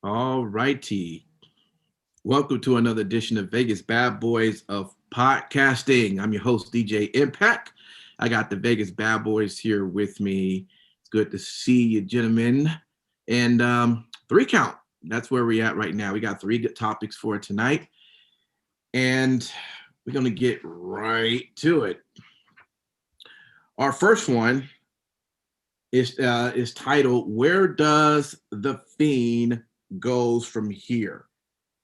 All righty. Welcome to another edition of Vegas Bad Boys of Podcasting. I'm your host, DJ Impact. I got the Vegas Bad Boys here with me. It's good to see you, gentlemen. And three count. That's where we're at right now. We got three good topics for tonight. And we're going to get right to it. Our first one is titled, Where Does the Fiend Goes From Here?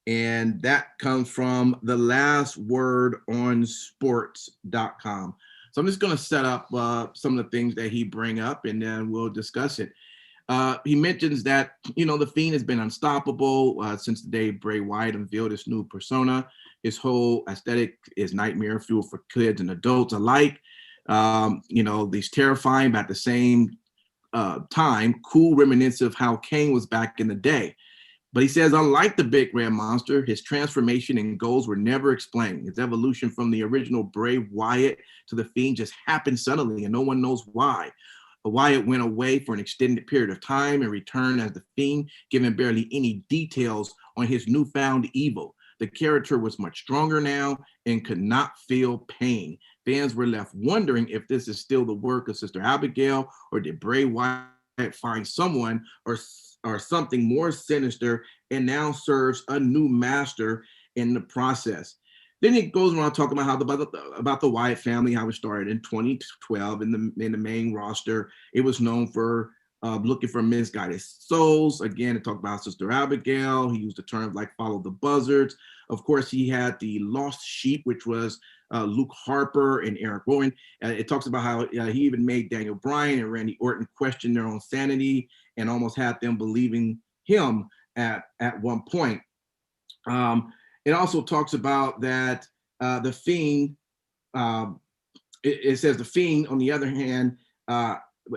And that comes from the last word on sports.com. So I'm just going to set up some of the things that he bring up, and then we'll discuss it. He mentions that, the Fiend has been unstoppable since the day Bray Wyatt unveiled his new persona. His whole aesthetic is nightmare fuel for kids and adults alike. He's terrifying, but at the same time, cool, reminiscent of how Kane was back in the day. But he says, unlike the big red monster, his transformation and goals were never explained. His evolution from the original Bray Wyatt to the Fiend just happened suddenly, and no one knows why. Wyatt went away for an extended period of time and returned as the Fiend, giving barely any details on his newfound evil. The character was much stronger now and could not feel pain. Fans were left wondering if this is still the work of Sister Abigail, or did Bray Wyatt find someone or something more sinister and now serves a new master in the process. Then it goes around talking about about the Wyatt family, how it started in 2012 in the main roster. It was known for looking for misguided souls. Again, it talked about Sister Abigail. He used the terms like follow the buzzards. Of course, he had the lost sheep, which was Luke Harper and Eric Rowan. It talks about how he even made Daniel Bryan and Randy Orton question their own sanity and almost had them believing him at one point. It also talks about that the Fiend, it says the Fiend, on the other hand,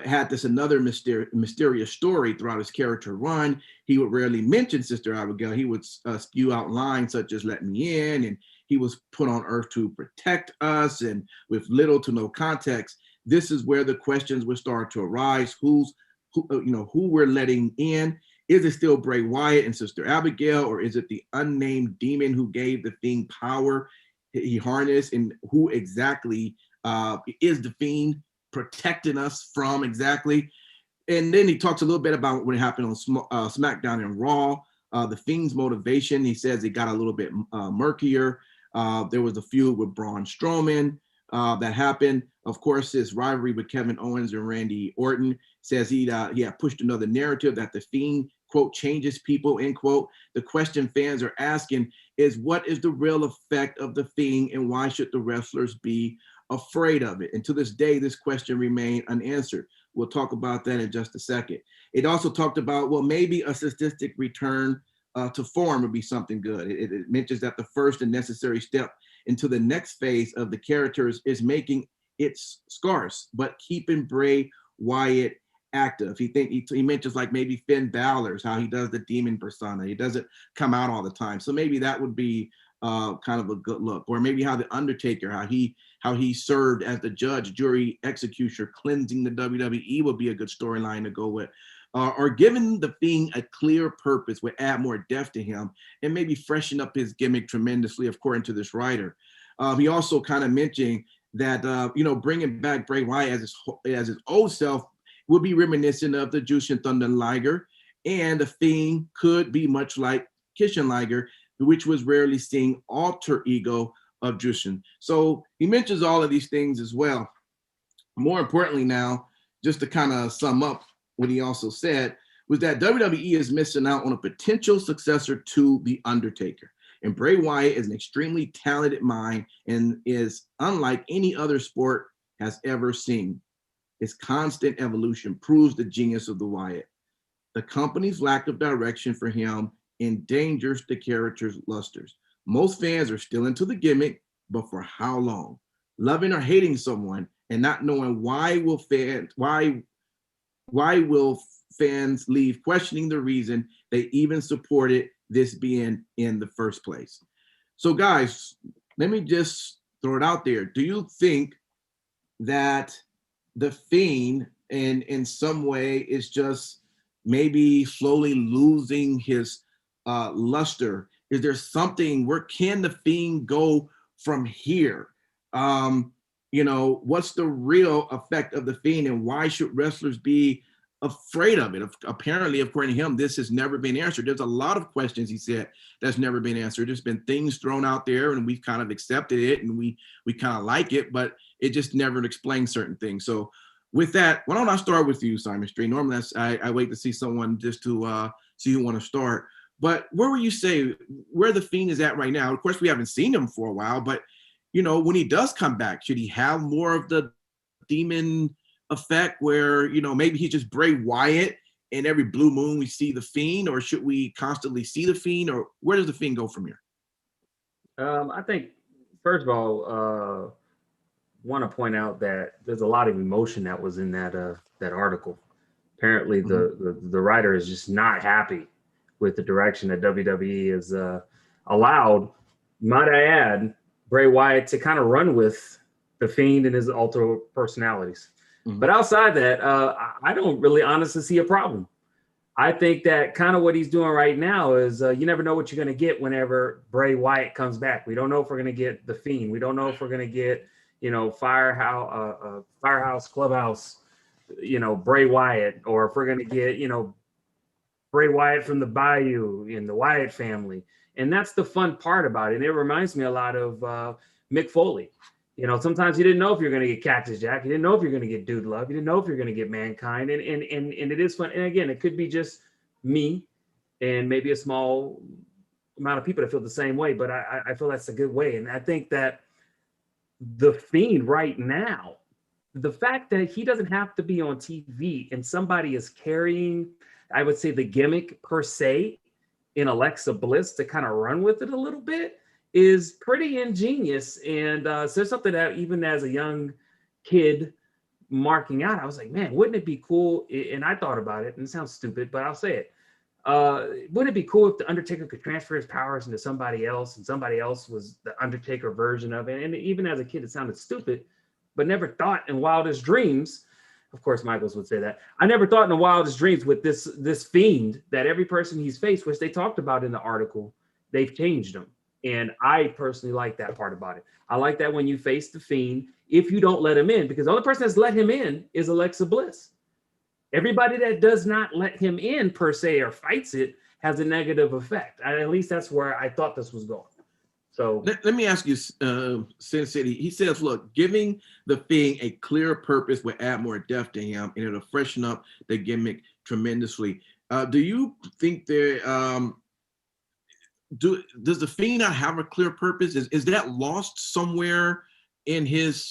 had this another mysterious story throughout his character run. He would rarely mention Sister Abigail. He would spew out lines such as "let me in," and he was put on earth to protect us, and with little to no context. This is where the questions would start to arise. Who we're letting in? Is it still Bray Wyatt and Sister Abigail, or is it the unnamed demon who gave the Fiend power he harnessed? And who exactly is the Fiend protecting us from exactly? And then he talks a little bit about what happened on SmackDown and Raw. The Fiend's motivation, he says it got a little bit murkier. There was a feud with Braun Strowman that happened. Of course, his rivalry with Kevin Owens and Randy Orton says he had pushed another narrative that the Fiend, quote, changes people, end quote. The question fans are asking is, what is the real effect of the Fiend, and why should the wrestlers be afraid of it? And to this day, this question remained unanswered. We'll talk about that in just a second. It also talked about, well, maybe a sadistic return to form would be something good. It mentions that the first and necessary step into the next phase of the characters is making it scarce, but keeping Bray Wyatt active. He mentions like maybe Finn Balor's, how he does the demon persona. He doesn't come out all the time. So maybe that would be kind of a good look. Or maybe how the Undertaker, how he served as the judge, jury, executioner, cleansing the WWE would be a good storyline to go with. Or giving the Fiend a clear purpose would add more depth to him and maybe freshen up his gimmick tremendously, according to this writer. He also kind of mentioned that, bringing back Bray Wyatt as his old self would be reminiscent of the Jushin Thunder Liger, and the Fiend could be much like Kishin Liger, which was rarely seen alter ego of Jushin. So he mentions all of these things as well. More importantly now, just to kind of sum up what he also said, was that WWE is missing out on a potential successor to The Undertaker. And Bray Wyatt is an extremely talented mind and is unlike any other sport has ever seen. His constant evolution proves the genius of the Wyatt. The company's lack of direction for him endangers the character's lusters. Most fans are still into the gimmick, but for how long? Loving or hating someone and not knowing why will fans leave questioning the reason they even supported this being in the first place. So guys, let me just throw it out there. Do you think that the Fiend in some way is just maybe slowly losing his luster? Is there something, where can the Fiend go from here? What's the real effect of the Fiend, and why should wrestlers be afraid of it? Apparently, according to him, this has never been answered. There's a lot of questions, he said, that's never been answered. There's been things thrown out there, and we've kind of accepted it, and we kind of like it, but it just never explains certain things. So with that, why don't I start with you, Simon Street? Normally I wait to see someone just to see who want to start. But where would you say where the Fiend is at right now? Of course, we haven't seen him for a while, but when he does come back, should he have more of the demon effect where, maybe he's just Bray Wyatt and every blue moon we see the Fiend, or should we constantly see the Fiend, or where does the Fiend go from here? I think, first of all, want to point out that there's a lot of emotion that was in that article. Apparently, the writer is just not happy with the direction that WWE has allowed, might I add, Bray Wyatt to kind of run with the Fiend and his alter personalities. But outside that, I don't really honestly see a problem. I think that kind of what he's doing right now is you never know what you're going to get whenever Bray Wyatt comes back. We don't know if we're going to get the Fiend. We don't know if we're going to get, Firehouse Clubhouse, Bray Wyatt, or if we're going to get, Bray Wyatt from the Bayou in the Wyatt family. And that's the fun part about it. And it reminds me a lot of Mick Foley. Sometimes you didn't know if you're going to get Cactus Jack. You didn't know if you're going to get Dude Love. You didn't know if you're going to get Mankind. And it is fun. And again, it could be just me and maybe a small amount of people that feel the same way. But I feel that's a good way. And I think that the Fiend right now, the fact that he doesn't have to be on TV and somebody is carrying, I would say, the gimmick per se in Alexa Bliss to kind of run with it a little bit is pretty ingenious. And so there's something that even as a young kid marking out, I was like, man, wouldn't it be cool? And I thought about it, and it sounds stupid, but I'll say it. Wouldn't it be cool if the Undertaker could transfer his powers into somebody else, and somebody else was the Undertaker version of it? And even as a kid, it sounded stupid, but never thought in wildest dreams. Of course, Michaels would say that. I never thought in the wildest dreams with this Fiend that every person he's faced, which they talked about in the article, they've changed him. And I personally like that part about it. I like that when you face the Fiend, if you don't let him in, because the only person that's let him in is Alexa Bliss. Everybody that does not let him in per se or fights it has a negative effect. At least that's where I thought this was going. So let me ask you, Sin City. He says, look, giving the Fiend a clear purpose will add more depth to him, and it'll freshen up the gimmick tremendously. Do you think there does the Fiend not have a clear purpose? Is that lost somewhere in his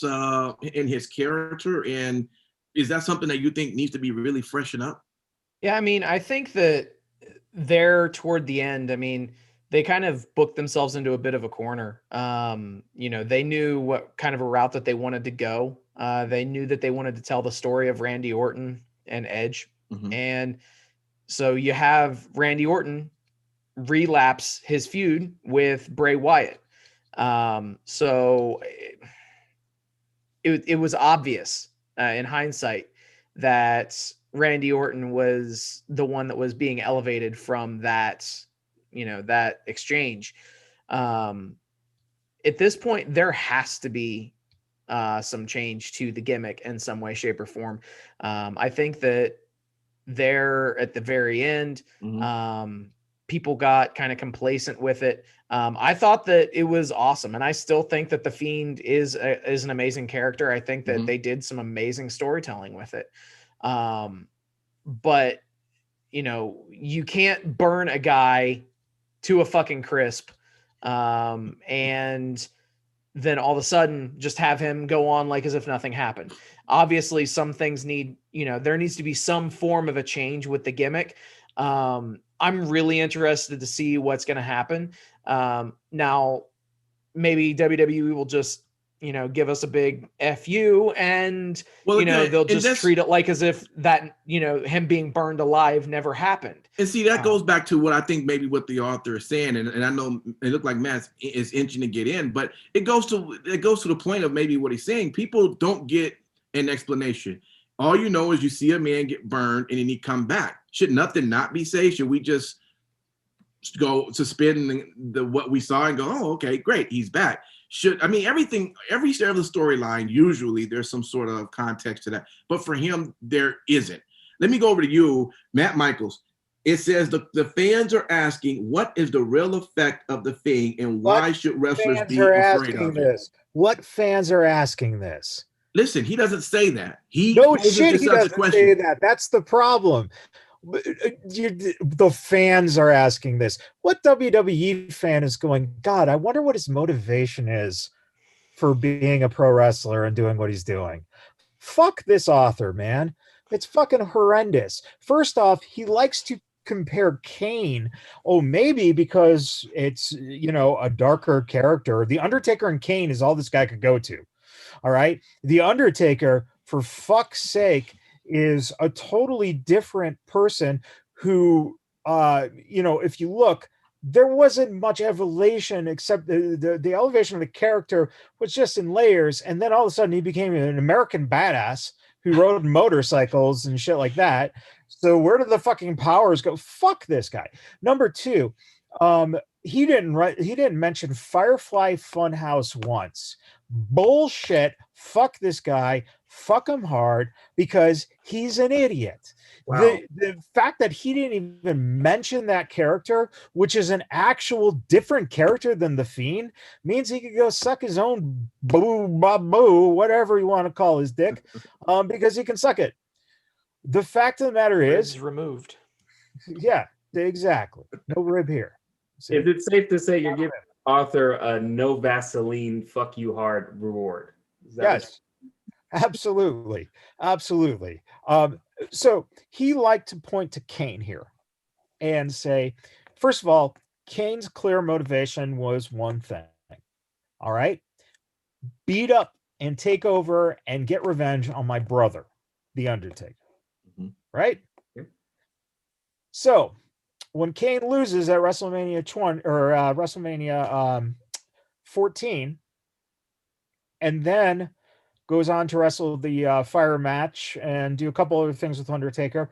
character? And is that something that you think needs to be really freshened up? Yeah, I mean, I think that they're toward the end. I mean, they kind of booked themselves into a bit of a corner. They knew what kind of a route that they wanted to go. They knew that they wanted to tell the story of Randy Orton and Edge. And so you have Randy Orton relapse his feud with Bray Wyatt. So it was obvious in hindsight that Randy Orton was the one that was being elevated from that, that exchange. At this point, there has to be some change to the gimmick in some way, shape, or form. I think that there at the very end, people got kind of complacent with it. I thought that it was awesome, and I still think that the Fiend is an amazing character. I think that they did some amazing storytelling with it. But you can't burn a guy to a fucking crisp, and then all of a sudden just have him go on like as if nothing happened. Obviously, some things there needs to be some form of a change with the gimmick. I'm really interested to see what's going to happen. Now, maybe WWE will just, give us a big FU and, they'll just treat it like as if that, him being burned alive never happened. And see, that goes back to what I think maybe what the author is saying. And I know it looked like Matt is inching to get in, but it goes to the point of maybe what he's saying. People don't get an explanation. All you know is you see a man get burned and then he come back. Should nothing not be safe? Should we just go suspend the what we saw and go, oh, okay, great, he's back. Every share of the storyline, usually there's some sort of context to that. But for him, there isn't. Let me go over to you, Matt Michaels. It says the fans are asking, what is the real effect of the thing and why should wrestlers be afraid of it? What fans are asking this? Listen, he doesn't say that. He No poses shit, this he as a doesn't question. say that. That's the problem. The fans are asking this. What WWE fan is going, God, I wonder what his motivation is for being a pro wrestler and doing what he's doing? Fuck this author, man. It's fucking horrendous. First off, he likes to compare Kane. Oh, maybe because it's, a darker character. The Undertaker and Kane is all this guy could go to. All right. The Undertaker, for fuck's sake, is a totally different person who, if you look, there wasn't much evolution except the elevation of the character was just in layers. And then all of a sudden he became an American badass who rode motorcycles and shit like that. So where did the fucking powers go? Fuck this guy. Number two, he didn't mention Firefly Funhouse once. Bullshit. Fuck this guy. Fuck him hard because he's an idiot. Wow. The fact that he didn't even mention that character, which is an actual different character than the Fiend, means he could go suck his own boo, whatever you want to call his dick, because he can suck it. The fact of the matter is removed. Yeah, exactly. No rib here. Is it safe to say you're giving author a no Vaseline, fuck you hard reward? Yes, absolutely. So he liked to point to Kane here and say, first of all, Kane's clear motivation was one thing. All right. Beat up and take over and get revenge on my brother, The Undertaker. Mm-hmm. Right? Okay. So when Kane loses at WrestleMania 20 or WrestleMania 14, and then goes on to wrestle the fire match and do a couple other things with Undertaker,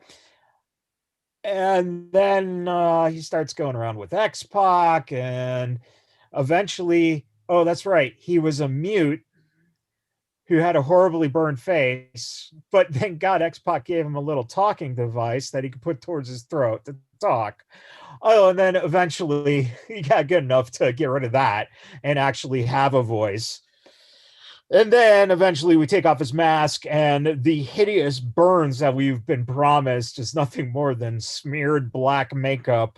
and then he starts going around with X-Pac, and eventually, oh, that's right, he was a mute who had a horribly burned face, but thank God X-Pac gave him a little talking device that he could put towards his throat to talk. Oh, and then eventually he got good enough to get rid of that and actually have a voice. And then eventually we take off his mask, and the hideous burns that we've been promised is nothing more than smeared black makeup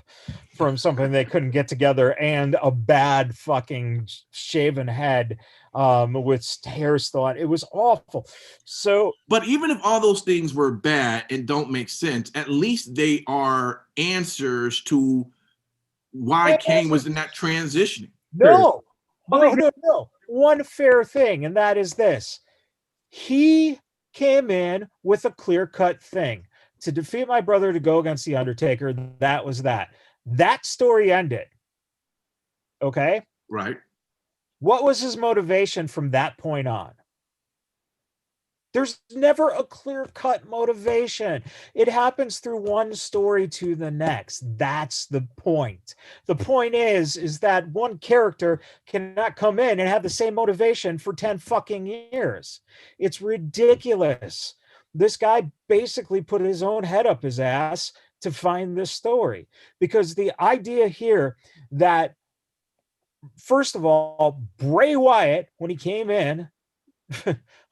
from something they couldn't get together and a bad fucking shaven head with hair still on. It was awful. So, but even if all those things were bad and don't make sense, at least they are answers to why Kane was in that transitioning. No. One fair thing, and that is this. He came in with a clear-cut thing. To defeat my brother to go against The Undertaker, that was that. That story ended. Okay? Right. What was his motivation from that point on? There's never a clear-cut motivation. It happens through one story to the next. That's the point. The point is that one character cannot come in and have the same motivation for 10 fucking years. It's ridiculous. This guy basically put his own head up his ass to find this story. Because the idea here that, first of all, Bray Wyatt, when he came in,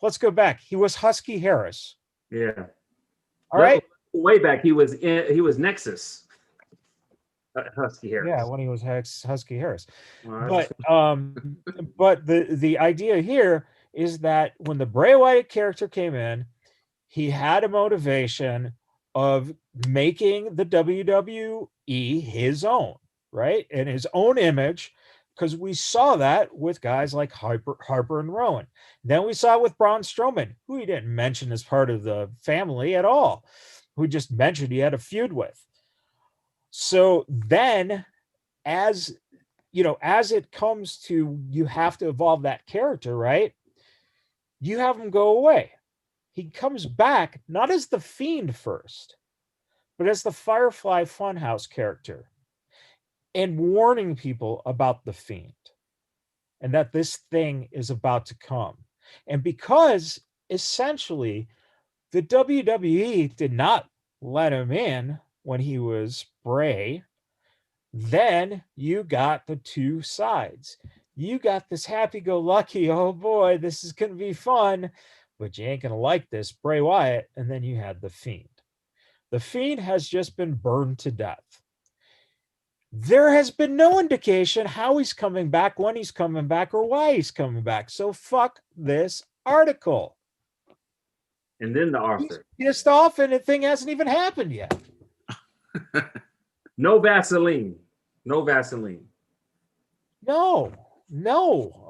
let's go back. He was Husky Harris. Yeah. All right. Way back, he was Nexus. Husky Harris. Yeah, when he was Husky Harris. But the idea here is that when the Bray Wyatt character came in, he had a motivation of making the WWE his own, right? And his own image. Because we saw that with guys like Harper and Rowan. Then we saw it with Braun Strowman, who he didn't mention as part of the family at all, who just mentioned he had a feud with. So then, as it comes to, you have to evolve that character, right? You have him go away. He comes back, not as the Fiend first, but as the Firefly Funhouse character. and warning people about the Fiend and that this thing is about to come. And because essentially the WWE did not let him in when he was Bray, then you got the two sides. You got this happy-go-lucky, oh boy, this is going to be fun, but you ain't going to like this, Bray Wyatt. And then you had the Fiend. The Fiend has just been burned to death. There has been no indication how he's coming back, when he's coming back, or why he's coming back. So fuck this article. And then the author. He's pissed off and the thing hasn't even happened yet. No Vaseline. No Vaseline. No.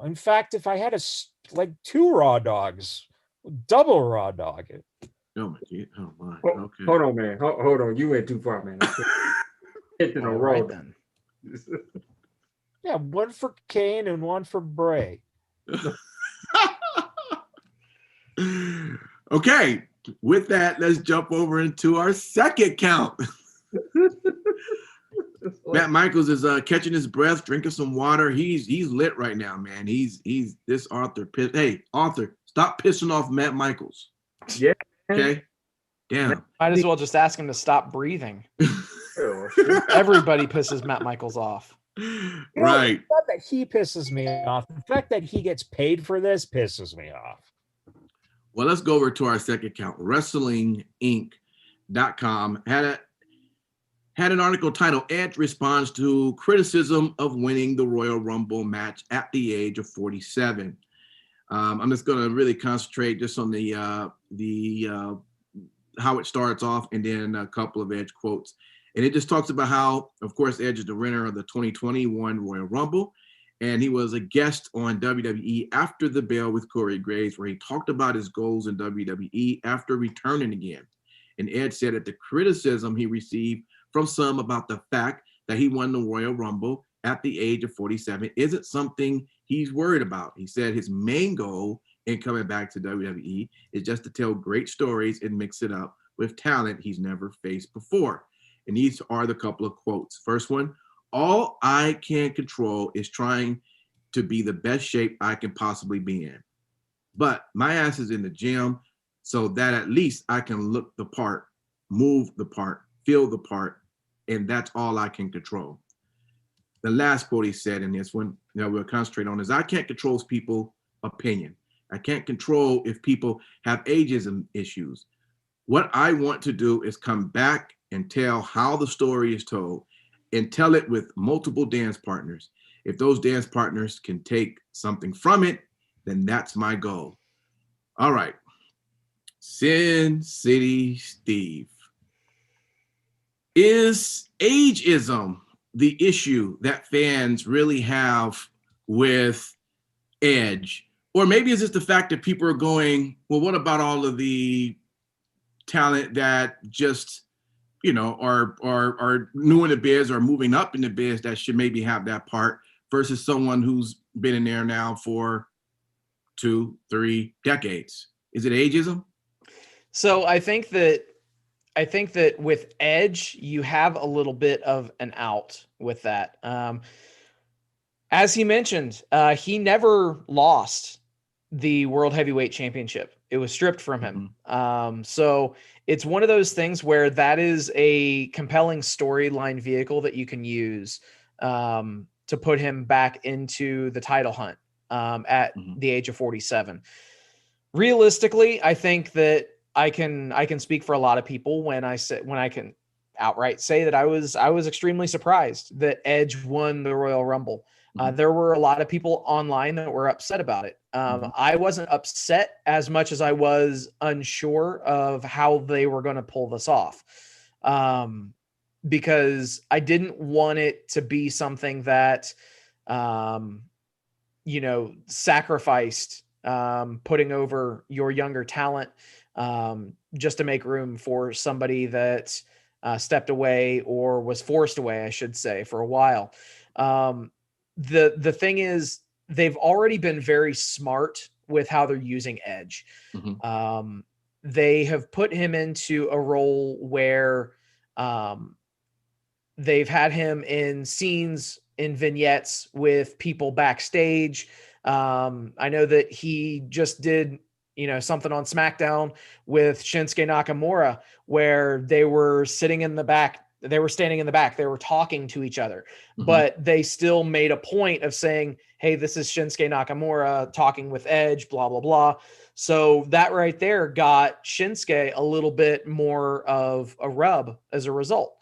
In fact, if I had like 2 raw dogs, double raw dog it. Oh my God. Oh my. Oh, Okay. hold on, man. Hold on. You went too far, man. Hit in a row. Right then. Yeah, 1 for Kane and 1 for Bray. Okay. With that, let's jump over into our second count. Matt Michaels is catching his breath, drinking some water. He's lit right now, man. He's this Arthur. Hey, Arthur, stop pissing off Matt Michaels. Yeah. Okay. Damn. Might as well just ask him to stop breathing. Everybody pisses Matt Michaels off. Right. Not that he pisses me off. The fact that he gets paid for this pisses me off. Well, let's go over to our second count. WrestlingInc.com had an article titled "Edge responds to criticism of winning the Royal Rumble match at the age of 47." I'm just going to really concentrate just on the how it starts off, and then a couple of Edge quotes. And it just talks about how, of course, Edge is the winner of the 2021 Royal Rumble, and he was a guest on WWE After the Bell with Corey Graves, where he talked about his goals in WWE after returning again. And Edge said that the criticism he received from some about the fact that he won the Royal Rumble at the age of 47 isn't something he's worried about. He said his main goal in coming back to WWE is just to tell great stories and mix it up with talent he's never faced before. And these are the couple of quotes. First one, all I can control is trying to be the best shape I can possibly be in. But my ass is in the gym so that at least I can look the part, move the part, feel the part, and that's all I can control. The last quote he said in this one, we'll concentrate on, is I can't control people's opinion. I can't control if people have ageism issues. What I want to do is come back and tell how the story is told and tell it with multiple dance partners. If those dance partners can take something from it, then that's my goal. All right. Sin City Steve. Is ageism the issue that fans really have with Edge? Or maybe it's just the fact that people are going, well, what about all of the talent that just, are new in the biz or moving up in the biz that should maybe have that part versus someone who's been in there now for 2-3 decades? Is it ageism? So I think that with Edge, you have a little bit of an out with that. As he mentioned, he never lost the World Heavyweight Championship. It was stripped from him. Mm-hmm. So it's one of those things where that is a compelling storyline vehicle that you can use to put him back into the title hunt at the age of 47. Realistically, I think that I can speak for a lot of people when I can outright say that I was extremely surprised that Edge won the Royal Rumble. There were a lot of people online that were upset about it. I wasn't upset as much as I was unsure of how they were going to pull this off, because I didn't want it to be something that, sacrificed putting over your younger talent just to make room for somebody that stepped away or was forced away, I should say, for a while. The thing is, they've already been very smart with how they're using Edge. They have put him into a role where They've had him in scenes, in vignettes with people backstage. I know that he just did, something on SmackDown with Shinsuke Nakamura where they were sitting in the back. They were standing in the back. They were talking to each other, but they still made a point of saying, hey, this is Shinsuke Nakamura talking with Edge, blah, blah, blah. So that right there got Shinsuke a little bit more of a rub as a result.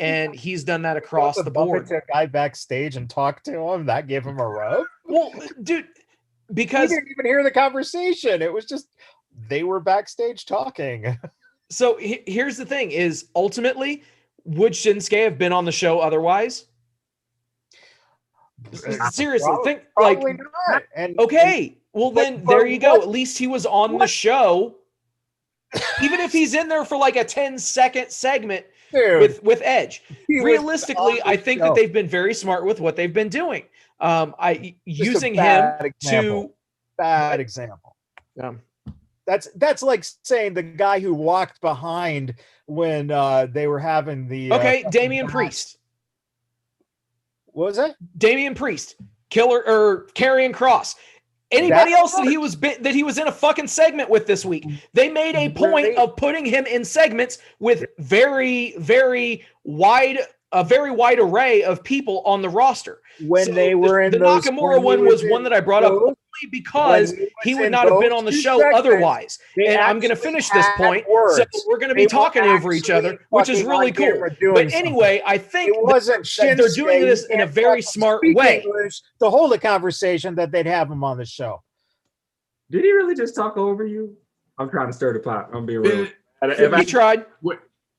And he's done that across the board. To a guy backstage and talk to him, that gave him a rub. Well, dude, because we didn't even hear the conversation. It was just they were backstage talking. So here's the thing: is ultimately, would Shinsuke have been on the show otherwise? Seriously, think probably like not. And okay, well then there you go. At least he was on the show, even if he's in there for like a 10-second segment. Dude, with Edge. Realistically, I think that they've been very smart with what they've been doing. Using him to bad example. That's like saying the guy who walked behind when they were having the Damian Priest. What was that? Damian Priest, Killer or Karrion Kross. Anybody else that he was in a fucking segment with this week, they made a point of putting him in segments with very, very wide array of people on the roster. When they were in the Nakamura one was one that I brought up only because he would not have been on the show otherwise. And I'm going to finish this point, so we're going to be talking over each other, which is really cool. But anyway, I think that they're doing this in a very smart way. To hold a conversation that they'd have him on the show. Did he really just talk over you? I'm trying to stir the pot. I'm being real. He tried.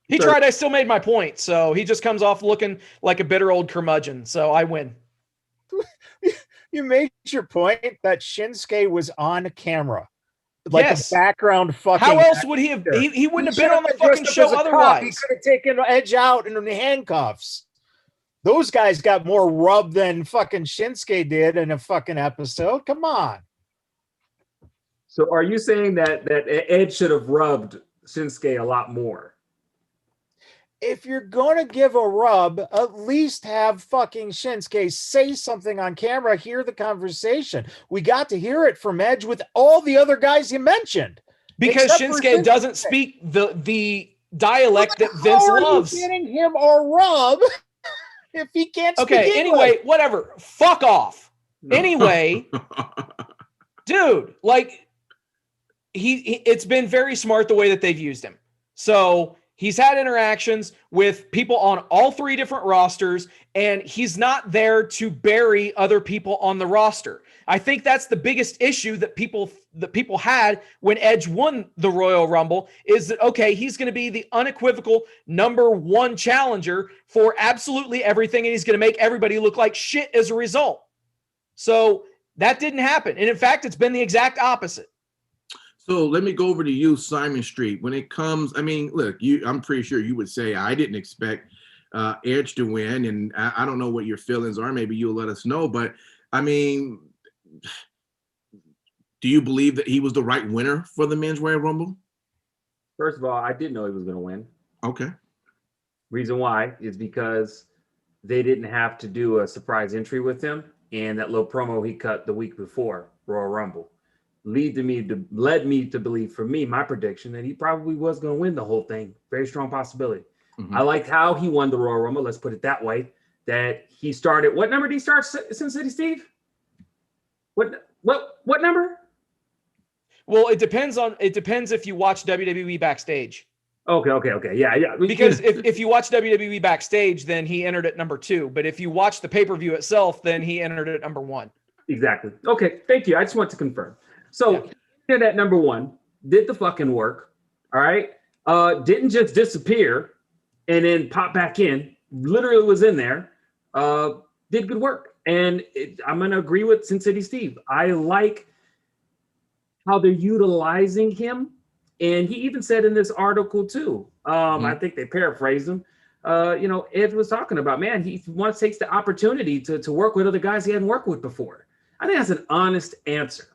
He tried. I still made my point. So he just comes off looking like a bitter old curmudgeon. So I win. You made your point that Shinsuke was on camera. Like a background fucking. How else would he have? He wouldn't have been on the fucking show otherwise. He could have taken Edge out in the handcuffs. Those guys got more rub than fucking Shinsuke did in a fucking episode. Come on. So are you saying that Edge should have rubbed Shinsuke a lot more? If you're going to give a rub, at least have fucking Shinsuke say something on camera, hear the conversation. We got to hear it from Edge with all the other guys you mentioned. Because Shinsuke doesn't speak the dialect that Vince loves. How are you getting him a rub if he can't speak English? Anyway, whatever. Fuck off. Anyway, dude, like, it's been very smart the way that they've used him. So he's had interactions with people on all three different rosters, and he's not there to bury other people on the roster. I think that's the biggest issue that people had when Edge won the Royal Rumble is that, okay, he's going to be the unequivocal number one challenger for absolutely everything, and he's going to make everybody look like shit as a result. So that didn't happen. And in fact, it's been the exact opposite. So let me go over to you, Simon Street. When it comes, I mean, look, I'm pretty sure you would say I didn't expect Edge to win, and I don't know what your feelings are. Maybe you'll let us know. But I mean, do you believe that he was the right winner for the Men's Royal Rumble? First of all, I didn't know he was going to win. Okay. Reason why is because they didn't have to do a surprise entry with him, and that little promo he cut the week before Royal Rumble led me to believe, for me, my prediction, that he probably was going to win the whole thing. Very strong possibility. Mm-hmm. I liked how he won the Royal Rumble. Let's put it that way. That he started. What number did he start, Sin City Steve? What number? Well, it depends if you watch WWE Backstage. Okay. Yeah. Because if you watch WWE Backstage, then he entered at number 2. But if you watch the pay-per-view itself, then he entered at number 1. Exactly. Okay. Thank you. I just want to confirm. So at number 1, did the fucking work. All right. Didn't just disappear and then pop back in. Literally was in there. Did good work. And I'm going to agree with Sin City Steve. I like how they're utilizing him. And he even said in this article too, I think they paraphrased him. Ed was talking about, man, he takes the opportunity to work with other guys he hadn't worked with before. I think that's an honest answer.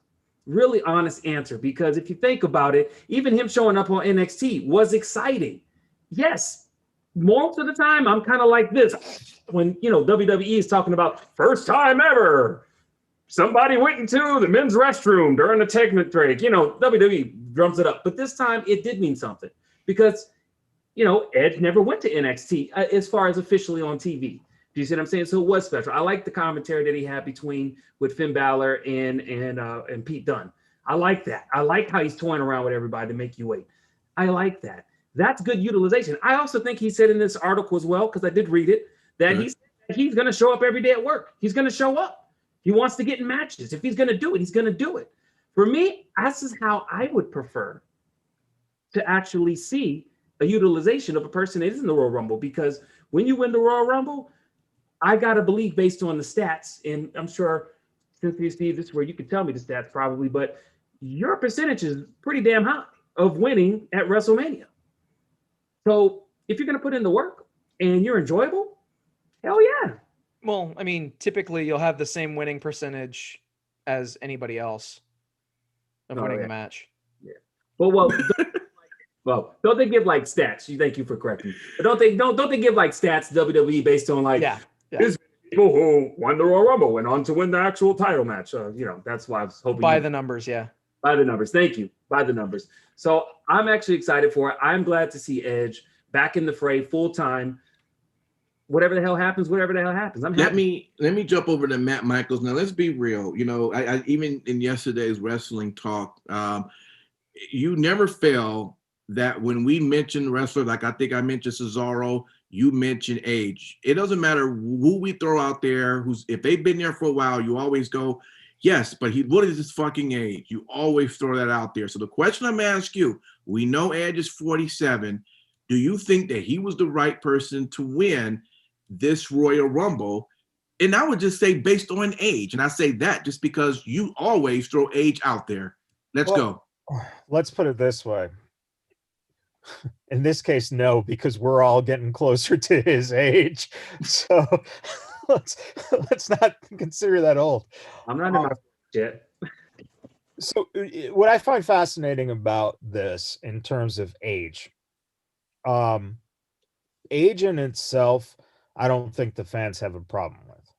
Really honest answer, because if you think about it, even him showing up on NXT was exciting. Yes, most of the time, I'm kind of like this. When, WWE is talking about first time ever, somebody went into the men's restroom during a technical break. WWE drums it up. But this time, it did mean something because, Edge never went to NXT as far as officially on TV. Do you see what I'm saying? So it was special. I like the commentary that he had with Finn Balor and Pete Dunne. I like that. I like how he's toying around with everybody to make you wait. I like that. That's good utilization. I also think he said in this article as well, because I did read it, that he's going to show up every day at work. He's going to show up. He wants to get in matches. If he's going to do it, he's going to do it. For me, this is how I would prefer to actually see a utilization of a person that is in the Royal Rumble, because when you win the Royal Rumble, I got to believe based on the stats, and I'm sure, Cynthia, Steve, this is where you can tell me the stats probably, but your percentage is pretty damn high of winning at WrestleMania. So if you're going to put in the work and you're enjoyable, hell yeah. Well, I mean, typically you'll have the same winning percentage as anybody else of winning the match. Yeah. But don't they give like stats? Thank you for correcting me. But don't they give like stats WWE based on like his people who won the Royal Rumble went on to win the actual title match? That's why I was hoping by the numbers, yeah. By the numbers. Thank you. By the numbers. So I'm actually excited for it. I'm glad to see Edge back in the fray full time. Whatever the hell happens, I'm happy. Let me jump over to Matt Michaels. Now let's be real. I even in yesterday's wrestling talk, you never fail that when we mention wrestlers, like I think I mentioned Cesaro, you mention age. It doesn't matter who we throw out there, if they've been there for a while, you always go, yes, but what is his fucking age? You always throw that out there. So the question I'm asking you, we know Edge is 47. Do you think that he was the right person to win this Royal Rumble? And I would just say based on age. And I say that just because you always throw age out there. Let's go. Let's put it this way. In this case, no, because we're all getting closer to his age. So let's not consider that old. I'm not in my yet. So what I find fascinating about this in terms of age, age in itself, I don't think the fans have a problem with.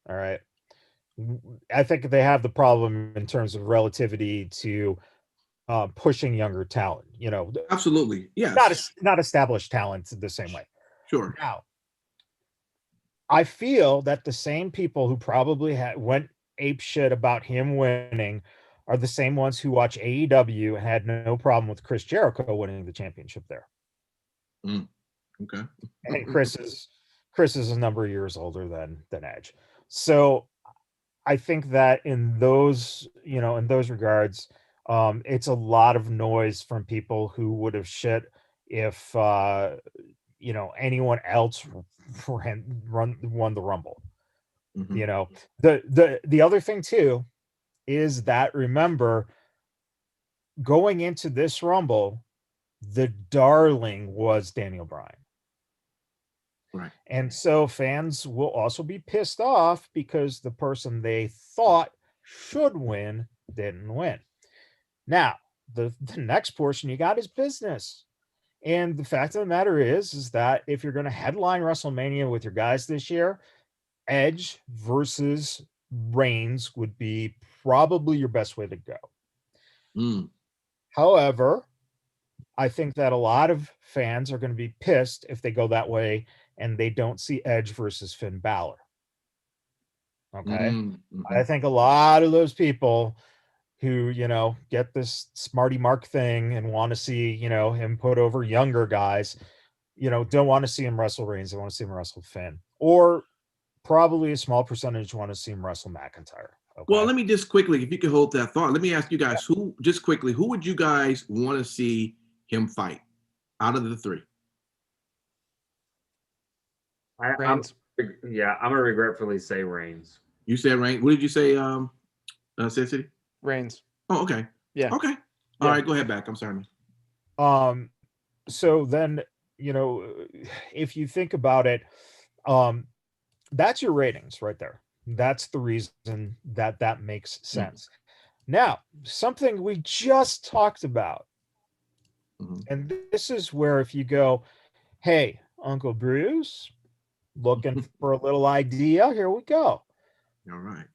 All right. I think they have the problem in terms of relativity to pushing younger talent, Absolutely. Yeah. Not established talent the same way. Sure. Now, I feel that the same people who probably went ape shit about him winning are the same ones who watch AEW and had no problem with Chris Jericho winning the championship there. Okay. And Chris is a number of years older than Edge. So I think that in those regards, it's a lot of noise from people who would have shit if anyone else won the Rumble. Mm-hmm. The other thing too is that, remember, going into this Rumble, the darling was Daniel Bryan. Right. And so fans will also be pissed off because the person they thought should win didn't win. Now, the next portion you got is business. And the fact of the matter is that if you're going to headline WrestleMania with your guys this year, Edge versus Reigns would be probably your best way to go. However, I think that a lot of fans are going to be pissed if they go that way and they don't see Edge versus Finn Balor. Okay. Mm-hmm. I think a lot of those people who, get this Smarty Mark thing and want to see, him put over younger guys, don't want to see him wrestle Reigns. They want to see him wrestle Finn, or probably a small percentage want to see him wrestle McIntyre. Okay? Well, let me just quickly, if you could hold that thought, let me ask you guys, who would you guys want to see him fight out of the three? Reigns. I'm going to regretfully say Reigns. You said Reigns. What did you say, City? Reigns. Oh, okay. Yeah. Okay. All right, go ahead back. I'm sorry. So then, if you think about it, that's your ratings right there. That's the reason that makes sense. Now, something we just talked about, and this is where if you go, hey, Uncle Bruce, looking for a little idea. Here we go. All right.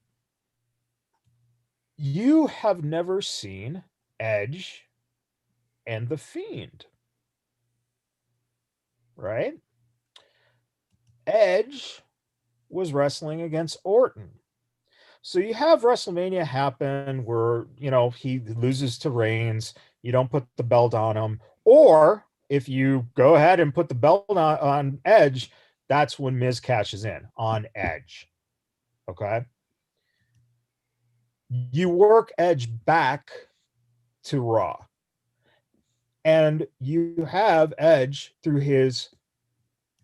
You have never seen Edge and the Fiend, right? Edge was wrestling against Orton. So you have WrestleMania happen where, he loses to Reigns, you don't put the belt on him, or if you go ahead and put the belt on Edge, that's when Miz cashes in on Edge. Okay. You work Edge back to Raw. And you have Edge through his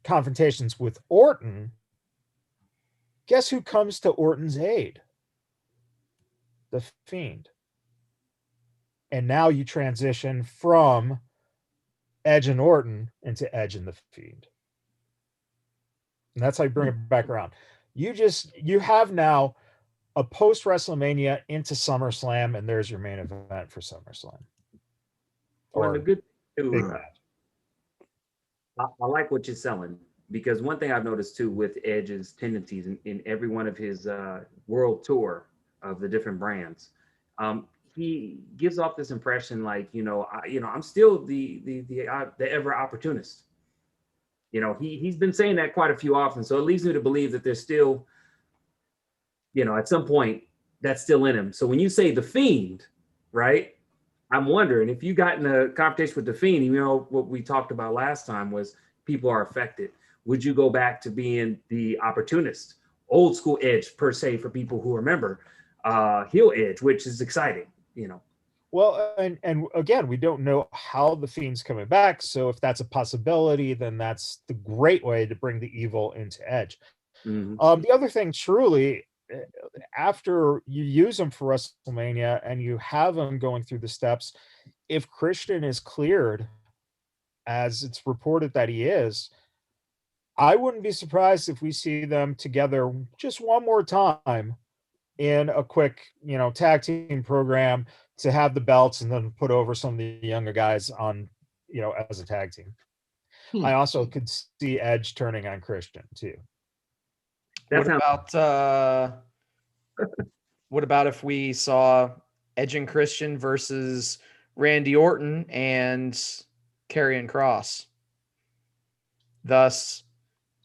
confrontations with Orton. Guess who comes to Orton's aid? The Fiend. And now you transition from Edge and Orton into Edge and the Fiend. And that's how you bring it back around. You have now a post WrestleMania into SummerSlam, and there's your main event for SummerSlam. Well, the good thing big too, match. I like what you're selling, because one thing I've noticed too with Edge's tendencies in every one of his world tour of the different brands, he gives off this impression like, I'm still the ever opportunist. He's been saying that quite a few often, so it leads me to believe that there's still, at some point that's still in him. So when you say the Fiend, right? I'm wondering if you got in a confrontation with the Fiend, what we talked about last time was people are affected. Would you go back to being the opportunist, old school Edge per se, for people who remember, heel Edge, which is exciting, Well, and again, we don't know how the Fiend's coming back. So if that's a possibility, then that's the great way to bring the evil into Edge. Mm-hmm. The other thing, truly, after you use him for WrestleMania and you have him going through the steps, if Christian is cleared, as it's reported that he is, I wouldn't be surprised if we see them together just one more time in a quick, tag team program to have the belts and then put over some of the younger guys on, as a tag team. I also could see Edge turning on Christian too. What about if we saw Edge and Christian versus Randy Orton and Karrion Kross? Thus,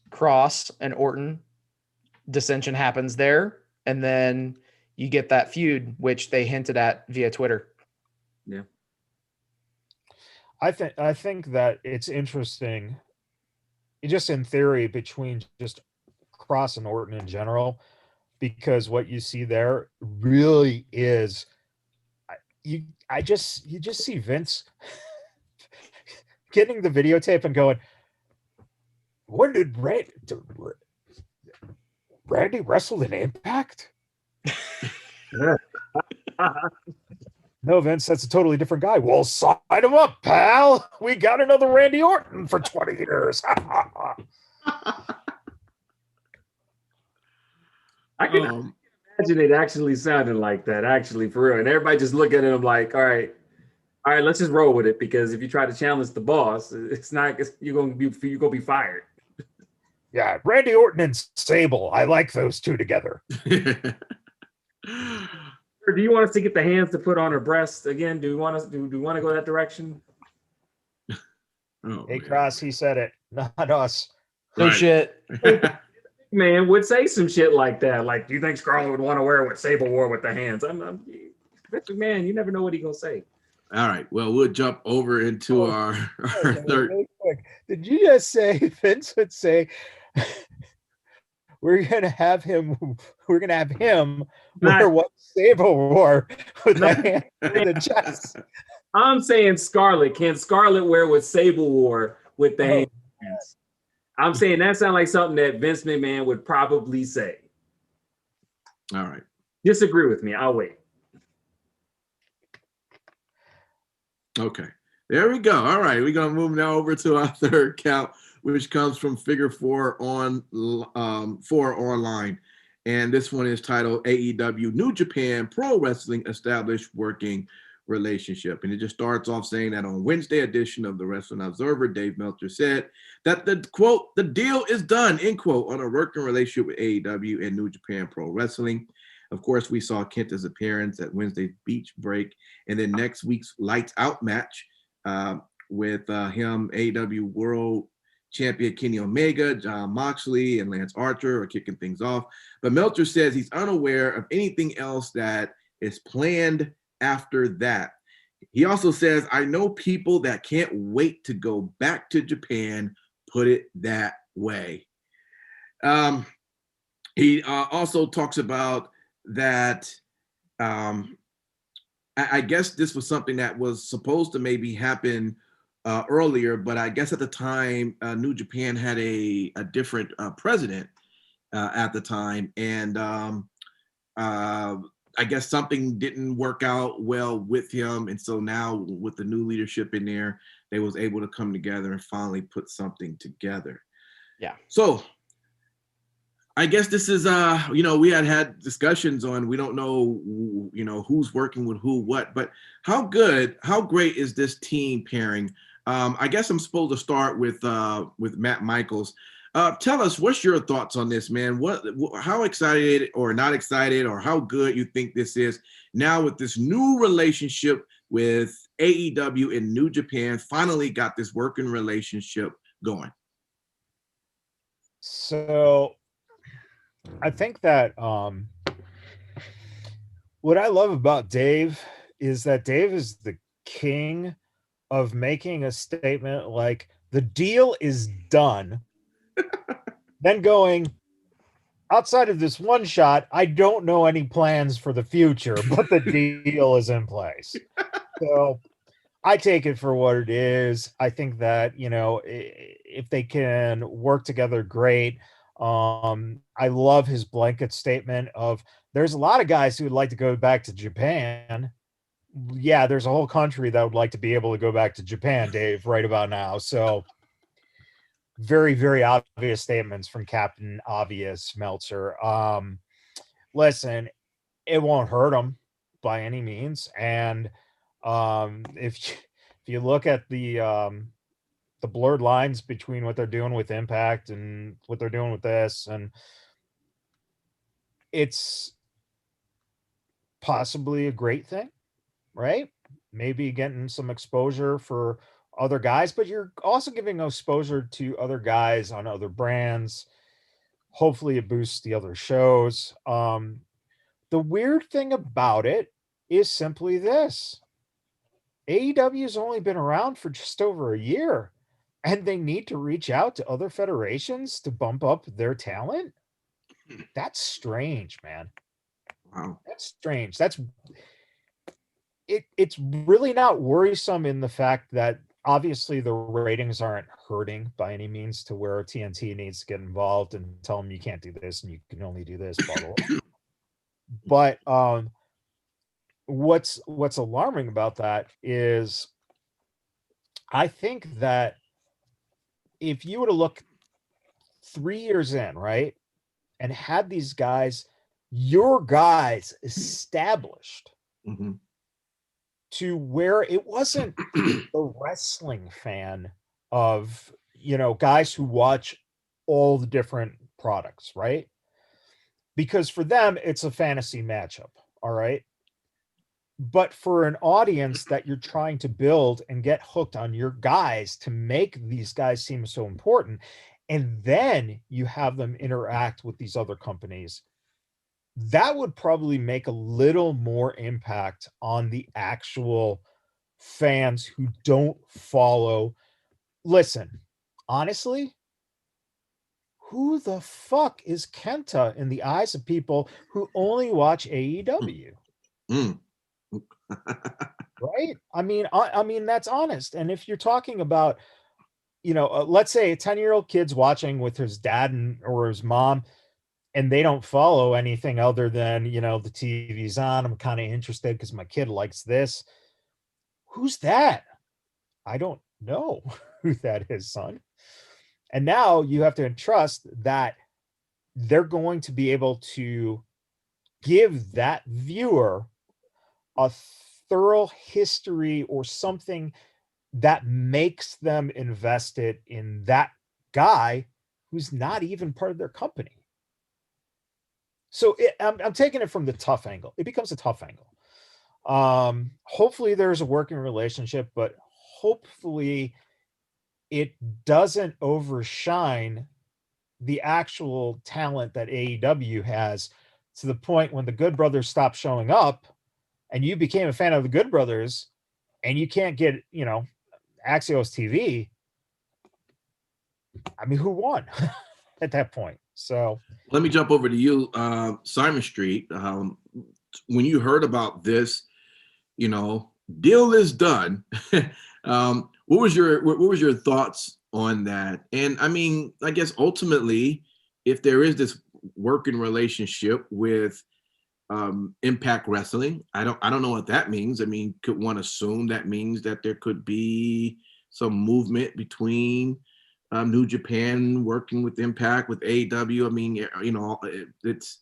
Kross and Orton, dissension happens there, and then you get that feud, which they hinted at via Twitter. Yeah. I think that it's interesting, just in theory, between just Kross and Orton in general, because what you see there really is you just see Vince getting the videotape and going, when did Randy wrestle in Impact? No, Vince, that's a totally different guy. Well, sign him up, pal. We got another Randy Orton for 20 years. I can imagine it actually sounding like that, actually, for real. And everybody just look at it and I'm like, all right, let's just roll with it, because if you try to challenge the boss, you're gonna be fired. Yeah, Randy Orton and Sable. I like those two together. Or do you want us to get the hands to put on her breast again? Do we want to go that direction? Hey, Kross, he said it, not us. No shit. Man would say some shit like that. Like, do you think Scarlett would want to wear what Sable wore with the hands? Man, you never know what he's gonna say. All right. Well, we'll jump over into our third. Really quick. Did you just say Vince would say we're gonna have him wear what Sable wore with the hand in the chest? I'm saying Scarlett. Can Scarlett wear what Sable wore with the hands? I'm saying that sounds like something that Vince McMahon would probably say. All right. Disagree with me. I'll wait. Okay. There we go. All right. We're going to move now over to our third count, which comes from Figure 4 online. And this one is titled AEW New Japan Pro Wrestling Established Working relationship. And it just starts off saying that on Wednesday edition of the Wrestling Observer, Dave Meltzer said that the quote, the deal is done, end quote, on a working relationship with AEW and New Japan Pro Wrestling. Of course, we saw Kenta's appearance at Wednesday's Beach Break, and then next week's Lights Out match with him, AEW World Champion Kenny Omega, John Moxley, and Lance Archer are kicking things off. But Meltzer says he's unaware of anything else that is planned after that. He also says, I know people that can't wait to go back to Japan, put it that way. He also talks about that I guess this was something that was supposed to maybe happen earlier, but I guess at the time, New Japan had a different president at the time. And I guess something didn't work out well with him. And so now with the new leadership in there, they was able to come together and finally put something together. Yeah. So I guess this is, we had discussions on, we don't know, who's working with who, what, but how great is this team pairing? I guess I'm supposed to start with Matt Michaels. Tell us, what's your thoughts on this, man? How excited or not excited, or how good you think this is now with this new relationship with AEW and New Japan? Finally got this working relationship going. So I think that what I love about Dave is that Dave is the king of making a statement like the deal is done, then going, outside of this one shot, I don't know any plans for the future, but the deal is in place. So I take it for what it is. I think that, if they can work together, great. I love his blanket statement of there's a lot of guys who would like to go back to Japan. Yeah, there's a whole country that would like to be able to go back to Japan, Dave, right about now. So very, very obvious statements from Captain Obvious Meltzer. Listen, it won't hurt him by any means. And if you look at the blurred lines between what they're doing with Impact and what they're doing with this, and it's possibly a great thing, right? Maybe getting some exposure for other guys, but you're also giving exposure to other guys on other brands. Hopefully it boosts the other shows. The weird thing about it is simply this. AEW has only been around for just over a year, and they need to reach out to other federations to bump up their talent. That's strange, man. Wow. That's strange. It's really not worrisome in the fact that obviously the ratings aren't hurting by any means to where TNT needs to get involved and tell them you can't do this and you can only do this, blah, blah, blah. But what's alarming about that is I think that if you were to look 3 years in, right, and had these guys, your guys, established Mm-hmm. to where it wasn't a wrestling fan of, guys who watch all the different products, right? Because for them, it's a fantasy matchup, all right? But for an audience that you're trying to build and get hooked on your guys to make these guys seem so important, and then you have them interact with these other companies, that would probably make a little more impact on the actual fans who don't follow. Listen, honestly, who the fuck is Kenta in the eyes of people who only watch AEW? Mm. Right? I mean that's honest. And if you're talking about, let's say a 10-year-old kid's watching with his dad or his mom, and they don't follow anything other than, the TV's on. I'm kind of interested because my kid likes this. Who's that? I don't know who that is, son. And now you have to trust that they're going to be able to give that viewer thorough history or something that makes them invested in that guy who's not even part of their company. So I'm taking it from the tough angle. It becomes a tough angle. Hopefully there's a working relationship, but hopefully it doesn't overshine the actual talent that AEW has, to the point when the Good Brothers stopped showing up and you became a fan of the Good Brothers and you can't get, Axios TV. I mean, who won at that point? So let me jump over to you, Simon Street. When you heard about this, deal is done. What was your thoughts on that? And I mean, I guess ultimately, if there is this working relationship with Impact Wrestling, I don't know what that means. I mean, could one assume that means that there could be some movement between New Japan working with Impact, with AEW? I mean, it's,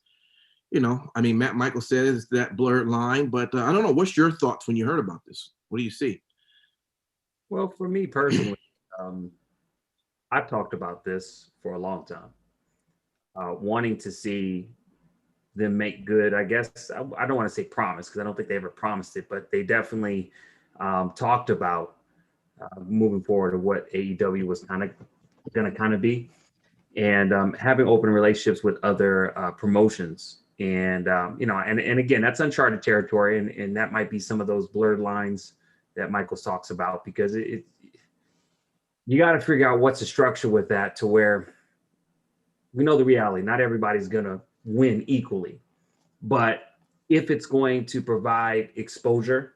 I mean, Matt Michael says that blurred line, but I don't know. What's your thoughts when you heard about this? What do you see? Well, for me personally, I've talked about this for a long time, wanting to see them make good. I guess I don't want to say promise, because I don't think they ever promised it, but they definitely talked about moving forward of what AEW was going to be, and having open relationships with other promotions. And and again, that's uncharted territory, and that might be some of those blurred lines that Michael talks about, because you got to figure out what's the structure with that, to where we know the reality. Not everybody's going to win equally, but if it's going to provide exposure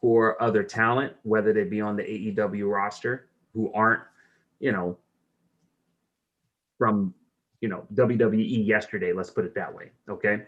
for other talent, whether they be on the AEW roster who aren't, from, WWE yesterday, let's put it that way. Okay.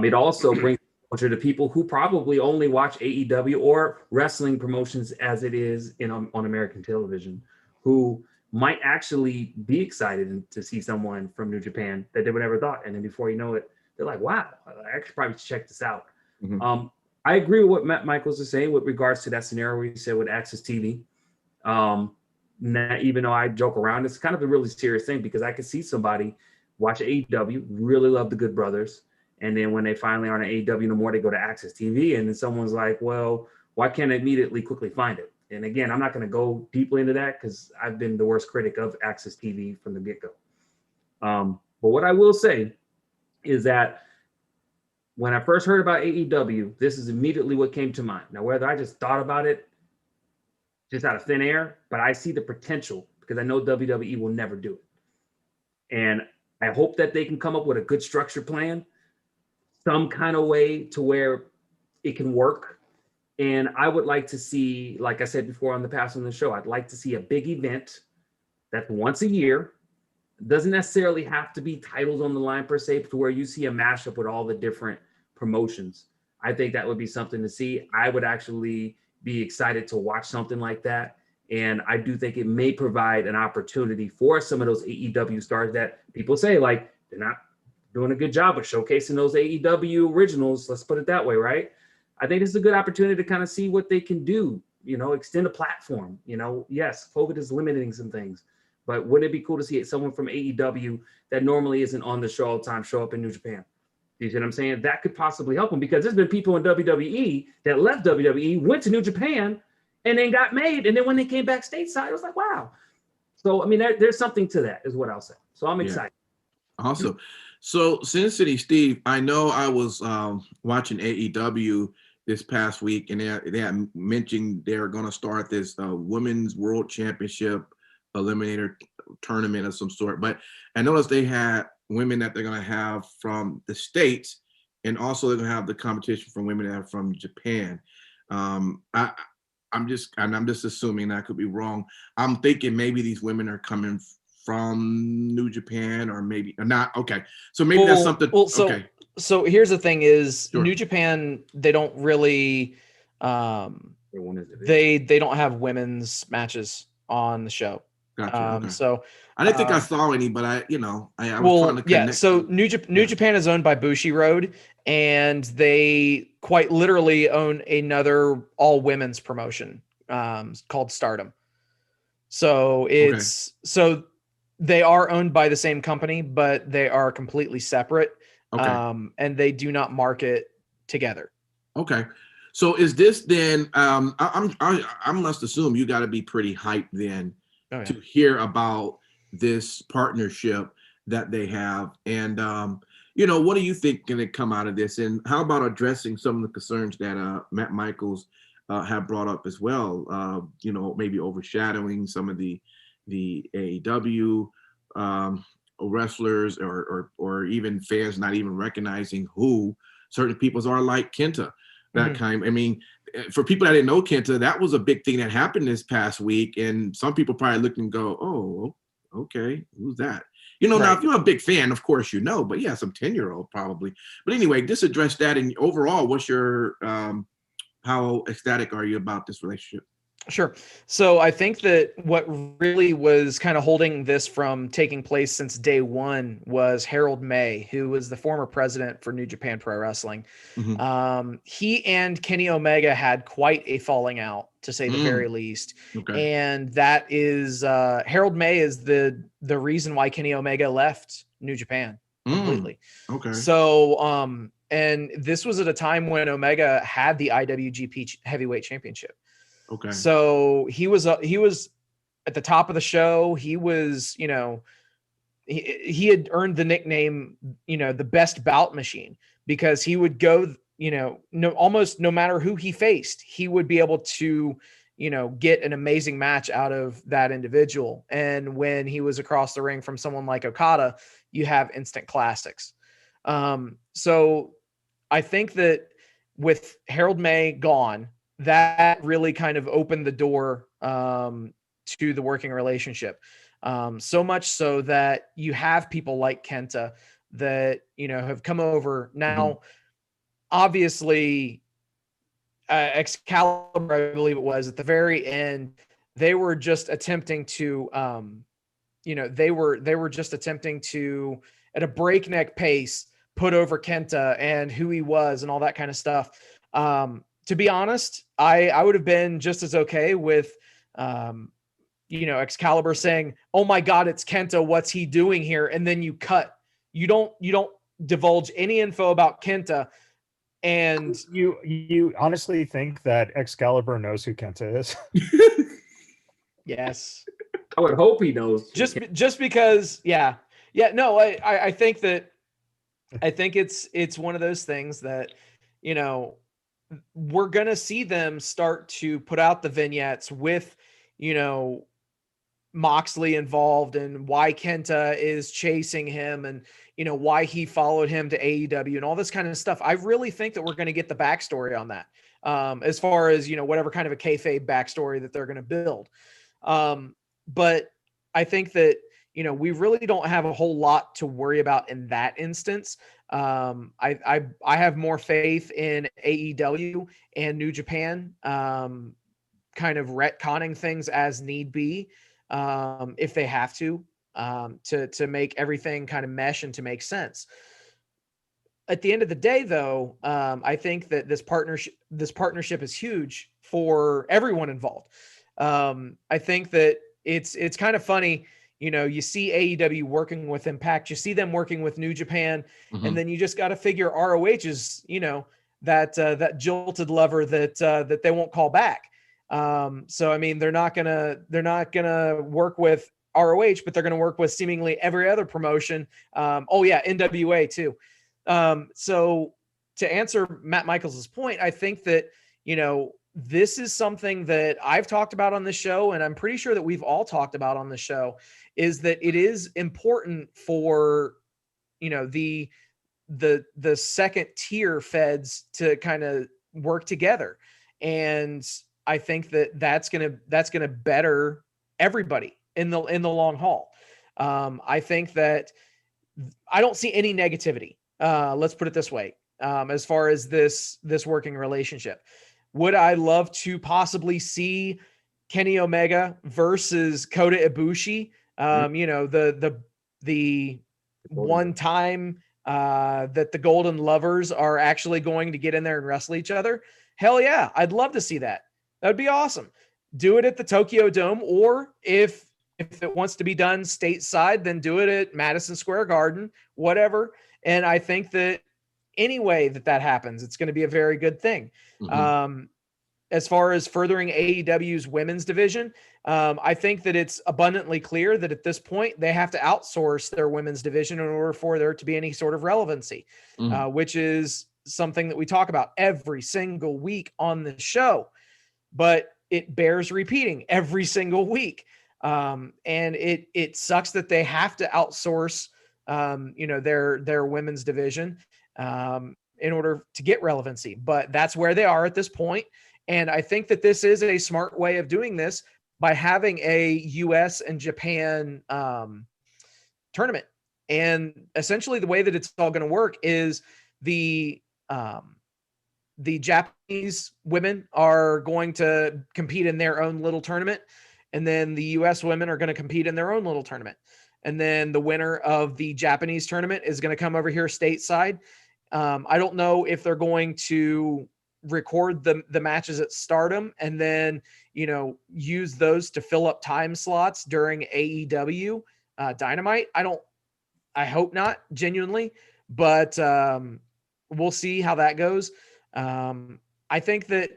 It also brings exposure to people who probably only watch AEW or wrestling promotions as it is on American television, who might actually be excited to see someone from New Japan that they would never thought. And then before you know it, they're like, wow, I actually probably should check this out. Mm-hmm. I agree with what Matt Michaels is saying with regards to that scenario where he said with Access TV. Even though I joke around, it's kind of a really serious thing, because I could see somebody watch AEW, really love the Good Brothers, and then when they finally aren't on AEW no more, they go to Access TV, and then someone's like, well, why can't I immediately quickly find it? And again, I'm not going to go deeply into that, because I've been the worst critic of Access TV from the get-go. But what I will say is that when I first heard about AEW, this is immediately what came to mind. Now, whether I just thought about it just out of thin air, but I see the potential, because I know WWE will never do it. And I hope that they can come up with a good structure plan, some kind of way to where it can work. And I would like to see, like I said before on the past on the show, I'd like to see a big event that's once a year. It doesn't necessarily have to be titles on the line per se, to where you see a mashup with all the different promotions. I think that would be something to see. I would actually be excited to watch something like that. And I do think it may provide an opportunity for some of those AEW stars that people say, like, they're not doing a good job of showcasing those AEW originals. Let's put it that way, right? I think this is a good opportunity to kind of see what they can do, extend a platform. Yes, COVID is limiting some things, but wouldn't it be cool to see someone from AEW that normally isn't on the show all the time show up in New Japan? You see what I'm saying? That could possibly help them, because there's been people in WWE that left WWE, went to New Japan, and then got made. And then when they came back stateside, it was like, wow. So, I mean, there's something to that, is what I'll say. So I'm excited. Yeah. Awesome. So, Sin City Steve, I know I was watching AEW this past week, and they had mentioned they're going to start this Women's World Championship Eliminator tournament of some sort. But I noticed they had women that they're going to have from the States, and also they're going to have the competition from women that are from Japan. I'm just assuming, I could be wrong. I'm thinking maybe these women are coming from New Japan, or maybe not. Okay, so maybe that's something. Okay. So here's the thing: is Sure. New Japan, they don't really, they don't have women's matches on the show. Gotcha. Okay. So I didn't think I saw any, but I was trying to connect. Yeah. So New Japan is owned by Bushiroad, and they quite literally own another all women's promotion called Stardom. So so they are owned by the same company, but they are completely separate. Okay. And they do not market together. Okay. So is this then? I must assume you got to be pretty hyped then to hear about this partnership that they have, and what do you think going to come out of this? And how about addressing some of the concerns that Matt Michaels have brought up as well? Maybe overshadowing some of the AEW wrestlers, or even fans not even recognizing who certain peoples are, like Kenta. That kind. I mean, for people that didn't know Kenta, that was a big thing that happened this past week, and some people probably look and go, "Oh, okay, who's that?" Now if you're a big fan, of course but yeah, some 10-year-old probably. But anyway, just address that. And overall, what's your how ecstatic are you about this relationship? Sure. So I think that what really was kind of holding this from taking place since day one was Harold May, who was the former president for New Japan Pro Wrestling. He and Kenny Omega had quite a falling out, to say the very least. Okay. And that is Harold May is the reason why Kenny Omega left New Japan completely. Okay. So and this was at a time when Omega had the IWGP Heavyweight Championship. Okay. So he was at the top of the show. He was, he had earned the nickname, the best bout machine, because he would go, almost no matter who he faced, he would be able to, get an amazing match out of that individual. And when he was across the ring from someone like Okada, you have instant classics. So I think that with Harold May gone, that really kind of opened the door to the working relationship. So much so that you have people like Kenta that, have come over. Now, obviously, Excalibur, I believe it was, at the very end, they were just attempting to, they were just attempting to, at a breakneck pace, put over Kenta and who he was and all that kind of stuff. To be honest, I would have been just as okay with, Excalibur saying, "Oh my God, it's Kenta. What's he doing here?" And then you cut. You don't divulge any info about Kenta. And you honestly think that Excalibur knows who Kenta is? Yes, I would hope he knows. Just because, no, I think that it's one of those things that, we're going to see them start to put out the vignettes with, Moxley involved, and why Kenta is chasing him, and, why he followed him to AEW and all this kind of stuff. I really think that we're going to get the backstory on that. As far as, whatever kind of a kayfabe backstory that they're going to build. But I think that, we really don't have a whole lot to worry about in that instance. I have more faith in AEW and New Japan, kind of retconning things as need be, if they have to make everything kind of mesh and to make sense. At the end of the day, though, I think that this partnership is huge for everyone involved. I think that it's kind of funny. You see AEW working with Impact, you see them working with New Japan, and then you just got to figure ROH is, that jilted lover that they won't call back. So I mean, they're not gonna work with ROH, but they're gonna work with seemingly every other promotion. NWA too. So to answer Matt Michaels' point, I think that, this is something that I've talked about on the show, and I'm pretty sure that we've all talked about on the show, is that it is important for, the second tier feds to kind of work together. And I think that that's going to better everybody in the long haul. I think that I don't see any negativity. Let's put it this way. As far as this working relationship, would I love to possibly see Kenny Omega versus Kota Ibushi. You know, the one time that the Golden Lovers are actually going to get in there and wrestle each other. Hell yeah, I'd love to see that. That would be awesome. Do it at the Tokyo Dome, or if it wants to be done stateside, then do it at Madison Square Garden, whatever. And I think that any way that happens, it's going to be a very good thing. As far as furthering AEW's women's division, I think that it's abundantly clear that at this point they have to outsource their women's division in order for there to be any sort of relevancy, which is something that we talk about every single week on the show, but it bears repeating every single week. And it sucks that they have to outsource, you know, their women's division in order to get relevancy, but that's where they are at this point. And I think that this is a smart way of doing this by having a US and Japan tournament. And essentially the way that it's all going to work is the Japanese women are going to compete in their own little tournament. And then the US women are going to compete in their own little tournament. And then the winner of the Japanese tournament is going to come over here stateside. I don't know if they're going to record the matches at Stardom and then, you know, use those to fill up time slots during AEW Dynamite. I hope not, genuinely, but we'll see how that goes. I think that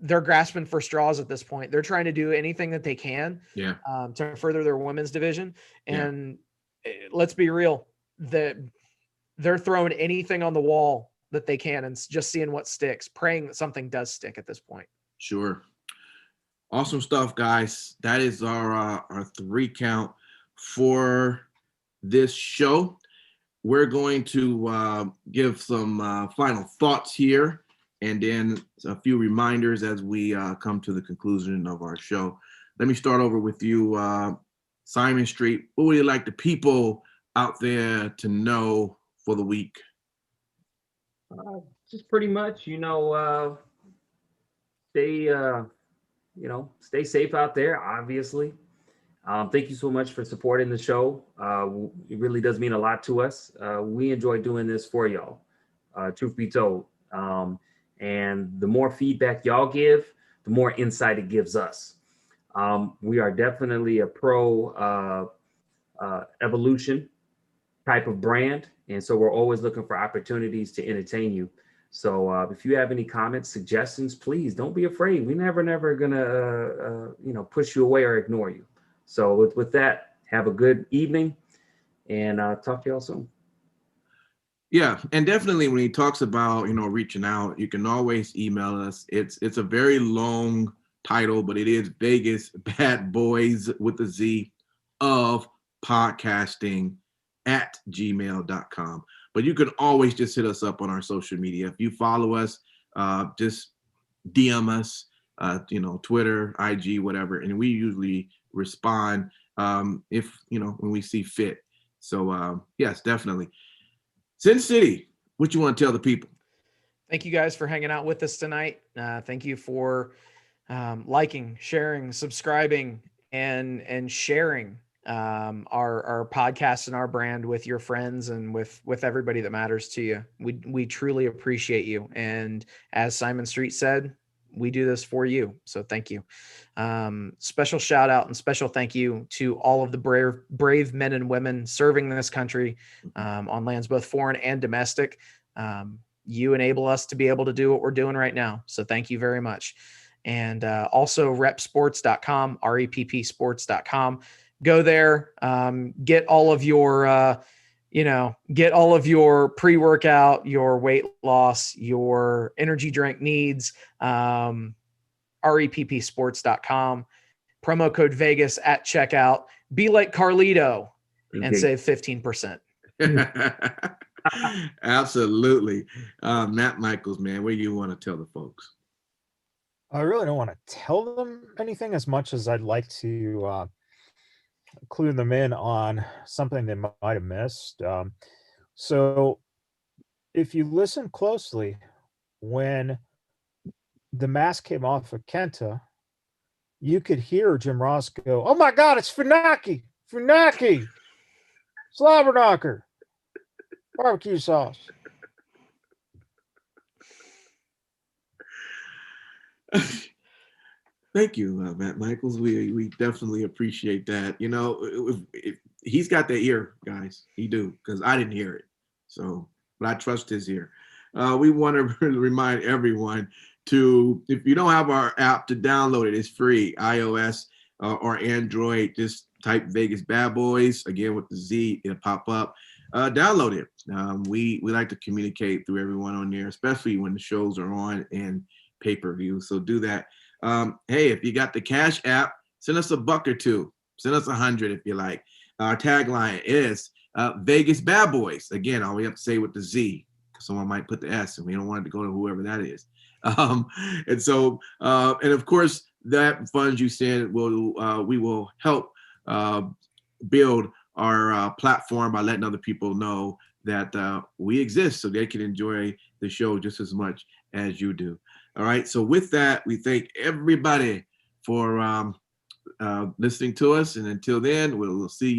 they're grasping for straws at this point. They're trying to do anything that they can to further their women's division. And let's be real, that they're throwing anything on the wall that they can and just seeing what sticks, praying that something does stick at this point. Sure. Awesome stuff, guys. That is our 3 count for this show. We're going to give some final thoughts here and then a few reminders as we come to the conclusion of our show. Let me start over with you, Simon Street. What would you like the people out there to know for the week? Just pretty much, you know, stay safe out there, obviously. Thank you so much for supporting the show. It really does mean a lot to us. We enjoy doing this for y'all, truth be told. And the more feedback y'all give, the more insight it gives us. We are definitely a pro evolution type of brand. And so we're always looking for opportunities to entertain you. So if you have any comments, suggestions, please don't be afraid. We're never gonna, push you away or ignore you. So with that, have a good evening and talk to y'all soon. Yeah, and definitely when he talks about, reaching out, you can always email us. It's a very long title, but it is Vegas Bad Boys with a Z of podcasting at gmail.com. But you can always just hit us up on our social media. If you follow us, just DM us, Twitter, IG, whatever, and we usually respond if when we see fit. So yes, definitely. Sin City, what you want to tell the people? Thank you guys for hanging out with us tonight. Thank you for liking, sharing, subscribing, and sharing our podcast and our brand with your friends and with everybody that matters to you. We truly appreciate you. And as Simon Street said, we do this for you. So thank you. Special shout out and special thank you to all of the brave men and women serving this country on lands both foreign and domestic. You enable us to be able to do what we're doing right now. So thank you very much. And also repsports.com, reppsports.com. Go there, get all of your, get all of your pre-workout, your weight loss, your energy drink needs, reppsports.com, promo code Vegas at checkout. Be like Carlito and save 15%. Absolutely. Matt Michaels, man, what do you want to tell the folks? I really don't want to tell them anything as much as I'd like to clue them in on something they might have missed. So if you listen closely, when the mask came off of Kenta, you could hear Jim Ross go, "Oh my God, it's Funaki, Funaki, Slobberknocker, barbecue sauce." Thank you, Matt Michaels. We definitely appreciate that. You know, he's got the ear, guys. He do, because I didn't hear it. So, but I trust his ear. We want to remind everyone to, if you don't have our app, to download it. It's free, iOS or Android. Just type Vegas Bad Boys again with the Z. It'll pop up. Download it. We like to communicate through everyone on there, especially when the shows are on and pay-per-view. So do that. Hey, if you got the Cash app, send us $1 or $2. Send us 100 if you like. Our tagline is Vegas Bad Boys. Again, all we have to say with the Z, because someone might put the S, and we don't want it to go to whoever that is. And so, and of course, that funds you send will we will help build our platform by letting other people know that we exist, so they can enjoy the show just as much as you do. All right. So with that, we thank everybody for listening to us. And until then, we'll see you.